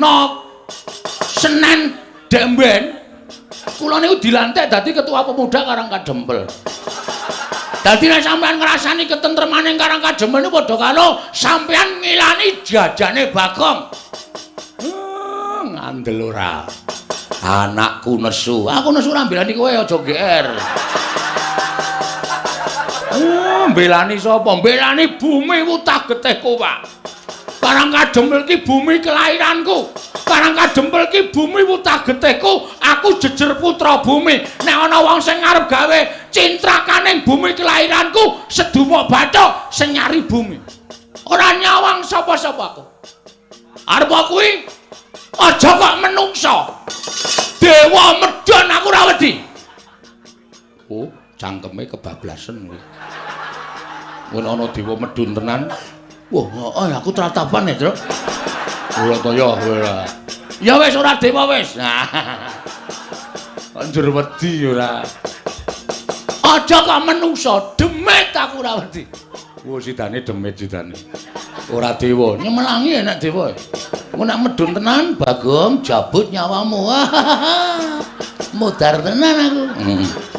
dina Senin Demben kula niku dilantik dadi ketua pemuda Karangkadempel. Dadi nek sampean ngrasani ketentremaning Karangkadempel niku padha karo sampean ngilani jajane Bagong. Ngandel ora. Anakku nesu. Aku nesu ora mbelani kowe aja GR. Mbelani sapa? Mbelani bumi Wutah Getih Kowak. Karangkadempel ki bumi kelairanku. Karangkadempel ki bumi Wutah Getihku. Aku jejer putra bumi. Nek ana wong sing arep gawe cintrakaning bumi kelairanku, sedumuk bathuk sing nyari bumi. Ora nyawang sapa-sapa aku. Arep kuwi aja kok menungso. Dewa medhon aku ora wedi. Oh, cangkeme kebablasen kuwi. Mun ana dewa medhun tenan. Wah, aku tratapan ya, Tru. Ora to ya, ora. Ya wis ora dewa wis. Anjur wedi ora. Aja kok menungso, demit aku ora wedi. Wo sidane demit sidane. Ora dewa, nyemelangi enak dewa. Mun nek medhun tenan, Bagong jabut nyawamu. Mudar tenan aku.